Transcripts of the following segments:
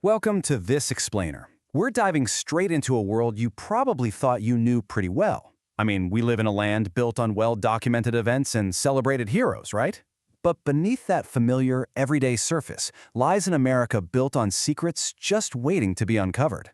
Welcome to This Explainer. We're diving straight into a world you probably thought you knew pretty well. I mean, we live in a land built on well-documented events and celebrated heroes, right? But beneath that familiar, everyday surface lies an America built on secrets just waiting to be uncovered.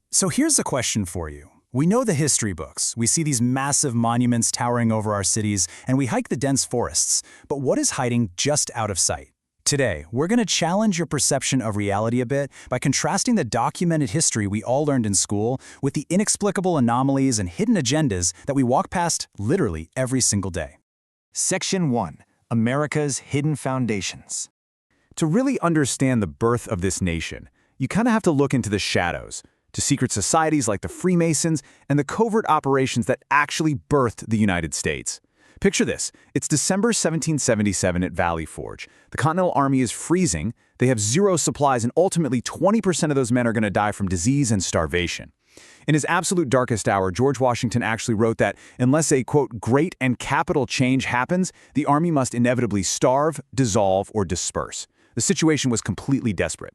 So here's a question for you. We know the history books. We see these massive monuments towering over our cities, and we hike the dense forests. But what is hiding just out of sight? Today, we're going to challenge your perception of reality a bit by contrasting the documented history we all learned in school with the inexplicable anomalies and hidden agendas that we walk past literally every single day. Section 1. America's Hidden Foundations. To really understand the birth of this nation, you kind of have to look into the shadows, to secret societies like the Freemasons and the covert operations that actually birthed the United States. Picture this. It's December 1777 at Valley Forge. The Continental Army is freezing, they have zero supplies, and ultimately 20% of those men are going to die from disease and starvation. In his absolute darkest hour, George Washington actually wrote that unless a, quote, great and capital change happens, the army must inevitably starve, dissolve, or disperse. The situation was completely desperate.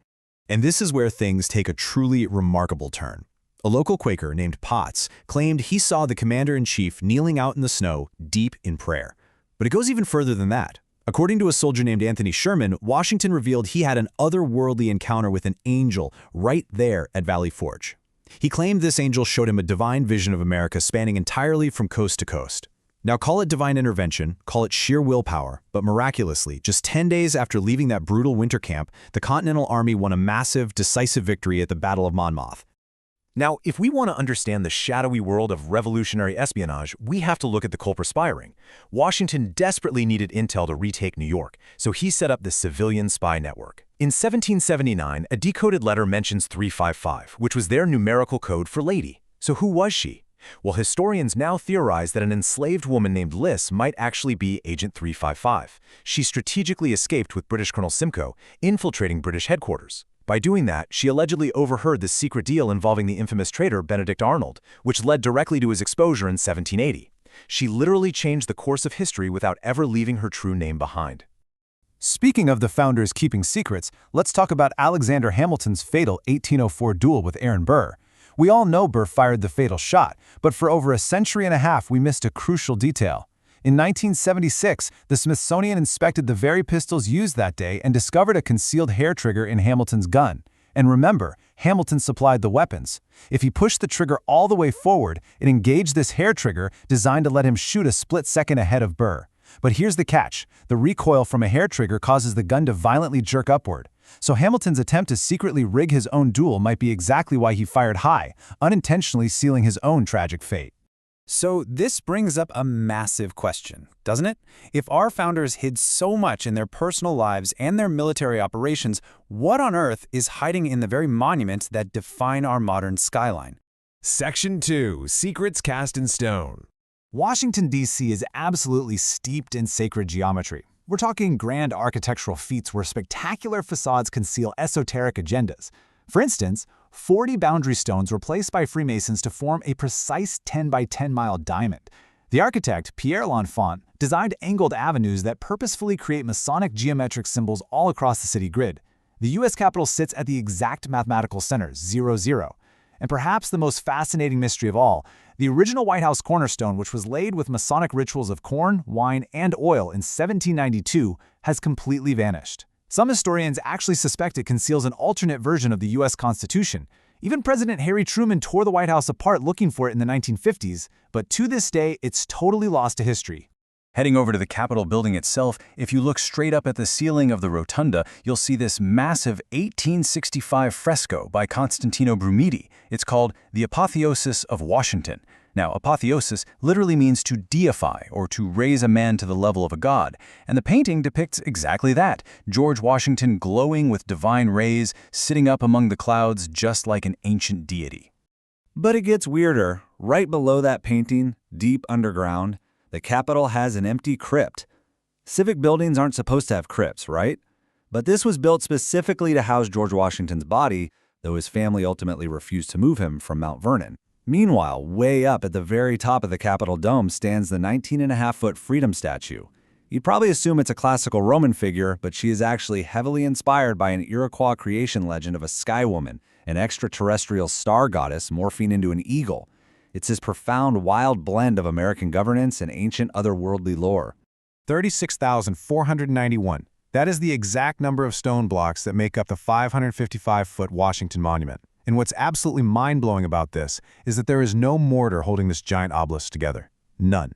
And this is where things take a truly remarkable turn. A local Quaker named Potts claimed he saw the commander-in-chief kneeling out in the snow, deep in prayer. But it goes even further than that. According to a soldier named Anthony Sherman, Washington revealed he had an otherworldly encounter with an angel right there at Valley Forge. He claimed this angel showed him a divine vision of America spanning entirely from coast to coast. Now call it divine intervention, call it sheer willpower, but miraculously, just 10 days after leaving that brutal winter camp, the Continental Army won a massive, decisive victory at the Battle of Monmouth. Now, if we want to understand the shadowy world of revolutionary espionage, we have to look at the coal perspiring. Washington desperately needed intel to retake New York, so he set up the civilian spy network. In 1779, a decoded letter mentions 355, which was their numerical code for lady. So who was she? Well, historians now theorize that an enslaved woman named Liz might actually be Agent 355. She strategically escaped with British Colonel Simcoe, infiltrating British headquarters. By doing that, she allegedly overheard the secret deal involving the infamous traitor Benedict Arnold, which led directly to his exposure in 1780. She literally changed the course of history without ever leaving her true name behind. Speaking of the founders keeping secrets, let's talk about Alexander Hamilton's fatal 1804 duel with Aaron Burr. We all know Burr fired the fatal shot, but for over a century and a half we missed a crucial detail. In 1976, the Smithsonian inspected the very pistols used that day and discovered a concealed hair trigger in Hamilton's gun. And remember, Hamilton supplied the weapons. If he pushed the trigger all the way forward, it engaged this hair trigger designed to let him shoot a split second ahead of Burr. But here's the catch. The recoil from a hair trigger causes the gun to violently jerk upward. So Hamilton's attempt to secretly rig his own duel might be exactly why he fired high, unintentionally sealing his own tragic fate. So this brings up a massive question, doesn't it? If our founders hid so much in their personal lives and their military operations, what on earth is hiding in the very monuments that define our modern skyline? Section 2. Secrets Cast in Stone. Washington, D.C. is absolutely steeped in sacred geometry. We're talking grand architectural feats where spectacular facades conceal esoteric agendas. For instance, 40 boundary stones were placed by Freemasons to form a precise 10 by 10 mile diamond. The architect, Pierre L'Enfant, designed angled avenues that purposefully create Masonic geometric symbols all across the city grid. The U.S. Capitol sits at the exact mathematical center, 00. And perhaps the most fascinating mystery of all, the original White House cornerstone, which was laid with Masonic rituals of corn, wine, and oil in 1792, has completely vanished. Some historians actually suspect it conceals an alternate version of the U.S. Constitution. Even President Harry Truman tore the White House apart looking for it in the 1950s, but to this day, it's totally lost to history. Heading over to the Capitol building itself, if you look straight up at the ceiling of the rotunda, you'll see this massive 1865 fresco by Constantino Brumidi. It's called The Apotheosis of Washington. Now, apotheosis literally means to deify or to raise a man to the level of a god, and the painting depicts exactly that, George Washington glowing with divine rays, sitting up among the clouds just like an ancient deity. But it gets weirder. Right below that painting, deep underground, the Capitol has an empty crypt. Civic buildings aren't supposed to have crypts, right? But this was built specifically to house George Washington's body, though his family ultimately refused to move him from Mount Vernon. Meanwhile, way up at the very top of the Capitol dome stands the 19.5-foot Freedom Statue. You'd probably assume it's a classical Roman figure, but she is actually heavily inspired by an Iroquois creation legend of a sky woman, an extraterrestrial star goddess morphing into an eagle. It's this profound, wild blend of American governance and ancient otherworldly lore. 36,491. That is the exact number of stone blocks that make up the 555-foot Washington Monument. And what's absolutely mind-blowing about this is that there is no mortar holding this giant obelisk together. None.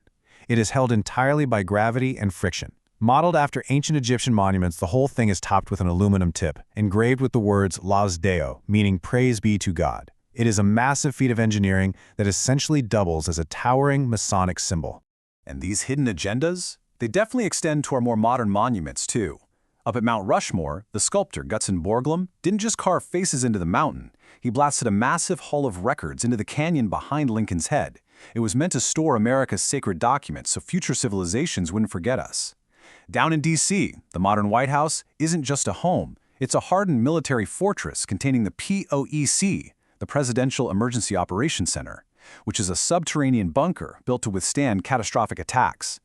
It is held entirely by gravity and friction. Modeled after ancient Egyptian monuments, the whole thing is topped with an aluminum tip, engraved with the words Laus Deo, meaning praise be to God. It is a massive feat of engineering that essentially doubles as a towering Masonic symbol. And these hidden agendas? They definitely extend to our more modern monuments, too. Up at Mount Rushmore, the sculptor Gutzon Borglum didn't just carve faces into the mountain. He blasted a massive hall of records into the canyon behind Lincoln's head. It was meant to store America's sacred documents so future civilizations wouldn't forget us. Down in D.C., the modern White House isn't just a home. It's a hardened military fortress containing the POEC, the Presidential Emergency Operations Center, which is a subterranean bunker built to withstand catastrophic attacks.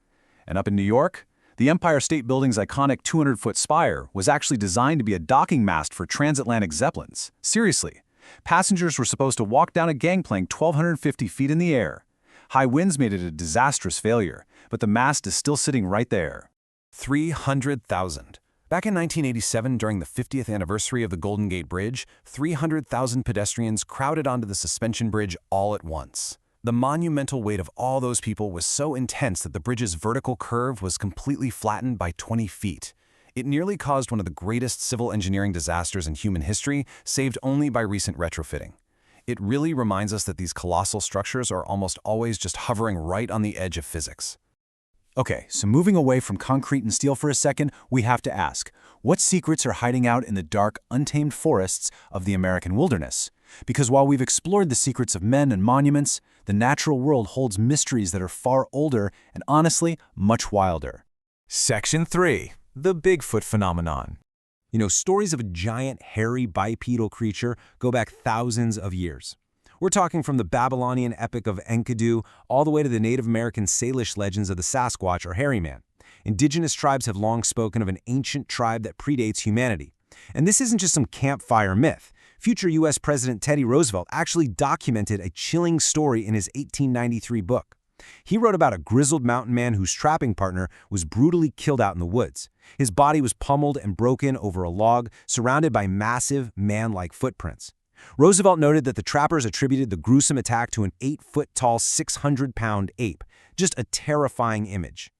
And up in New York, the Empire State Building's iconic 200-foot spire was actually designed to be a docking mast for transatlantic zeppelins. Seriously, passengers were supposed to walk down a gangplank 1,250 feet in the air. High winds made it a disastrous failure, but the mast is still sitting right there. 300,000. Back in 1987, during the 50th anniversary of the Golden Gate Bridge, 300,000 pedestrians crowded onto the suspension bridge all at once. The monumental weight of all those people was so intense that the bridge's vertical curve was completely flattened by 20 feet. It nearly caused one of the greatest civil engineering disasters in human history, saved only by recent retrofitting. It really reminds us that these colossal structures are almost always just hovering right on the edge of physics. Okay, so moving away from concrete and steel for a second, we have to ask, what secrets are hiding out in the dark, untamed forests of the American wilderness? Because while we've explored the secrets of men and monuments, the natural world holds mysteries that are far older and honestly, much wilder. Section 3. The Bigfoot Phenomenon. You know, stories of a giant, hairy, bipedal creature go back thousands of years. We're talking from the Babylonian epic of Enkidu all the way to the Native American Salish legends of the Sasquatch or Hairy Man. Indigenous tribes have long spoken of an ancient tribe that predates humanity. And this isn't just some campfire myth. Future U.S. President Teddy Roosevelt actually documented a chilling story in his 1893 book. He wrote about a grizzled mountain man whose trapping partner was brutally killed out in the woods. His body was pummeled and broken over a log, surrounded by massive, man-like footprints. Roosevelt noted that the trappers attributed the gruesome attack to an 8-foot-tall, 600-pound ape. Just a terrifying image.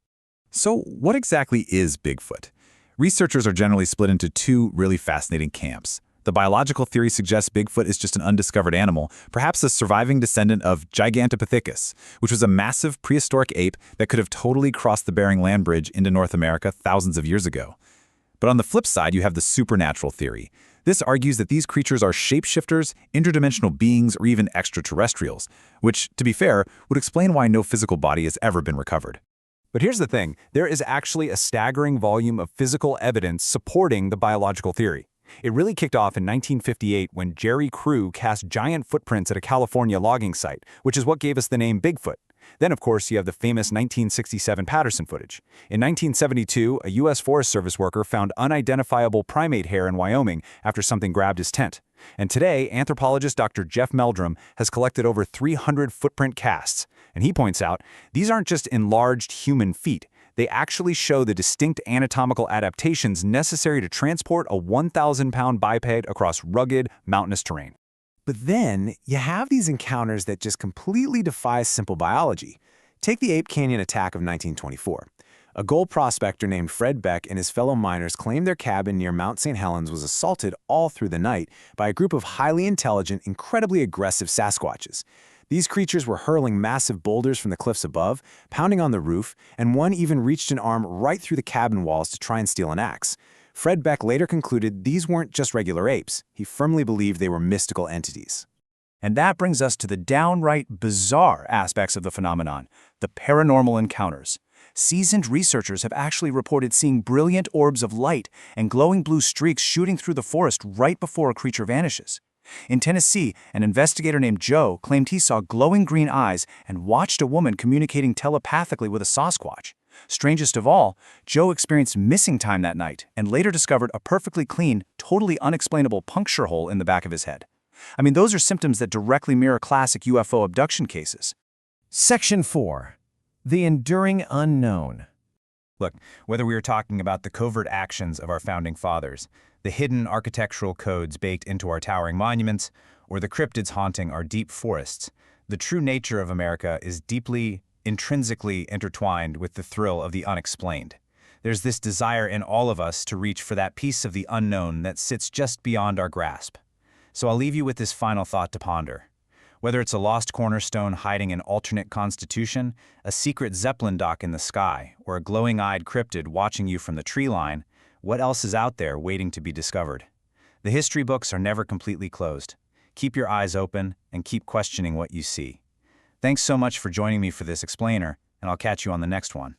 So what exactly is Bigfoot? Researchers are generally split into two really fascinating camps. The biological theory suggests Bigfoot is just an undiscovered animal, perhaps a surviving descendant of Gigantopithecus, which was a massive prehistoric ape that could have totally crossed the Bering Land Bridge into North America thousands of years ago. But on the flip side, you have the supernatural theory. This argues that these creatures are shapeshifters, interdimensional beings, or even extraterrestrials, which, to be fair, would explain why no physical body has ever been recovered. But here's the thing, there is actually a staggering volume of physical evidence supporting the biological theory. It really kicked off in 1958 when Jerry Crew cast giant footprints at a California logging site, which is what gave us the name Bigfoot. Then, of course, you have the famous 1967 Patterson footage. In 1972, a U.S. Forest Service worker found unidentifiable primate hair in Wyoming after something grabbed his tent. And today, anthropologist Dr. Jeff Meldrum has collected over 300 footprint casts. And he points out, these aren't just enlarged human feet. They actually show the distinct anatomical adaptations necessary to transport a 1,000-pound biped across rugged, mountainous terrain. But then, you have these encounters that just completely defy simple biology. Take the Ape Canyon attack of 1924. A gold prospector named Fred Beck and his fellow miners claimed their cabin near Mount St. Helens was assaulted all through the night by a group of highly intelligent, incredibly aggressive Sasquatches. These creatures were hurling massive boulders from the cliffs above, pounding on the roof, and one even reached an arm right through the cabin walls to try and steal an axe. Fred Beck later concluded these weren't just regular apes. He firmly believed they were mystical entities. And that brings us to the downright bizarre aspects of the phenomenon, the paranormal encounters. Seasoned researchers have actually reported seeing brilliant orbs of light and glowing blue streaks shooting through the forest right before a creature vanishes. In Tennessee, an investigator named Joe claimed he saw glowing green eyes and watched a woman communicating telepathically with a Sasquatch. Strangest of all, Joe experienced missing time that night and later discovered a perfectly clean, totally unexplainable puncture hole in the back of his head. I mean, those are symptoms that directly mirror classic UFO abduction cases. Section 4. The Enduring Unknown. Look, whether we are talking about the covert actions of our founding fathers, the hidden architectural codes baked into our towering monuments, or the cryptids haunting our deep forests, the true nature of America is deeply, intrinsically intertwined with the thrill of the unexplained. There's this desire in all of us to reach for that piece of the unknown that sits just beyond our grasp. So I'll leave you with this final thought to ponder. Whether it's a lost cornerstone hiding an alternate constitution, a secret Zeppelin dock in the sky, or a glowing-eyed cryptid watching you from the tree line, what else is out there waiting to be discovered? The history books are never completely closed. Keep your eyes open and keep questioning what you see. Thanks so much for joining me for this explainer, and I'll catch you on the next one.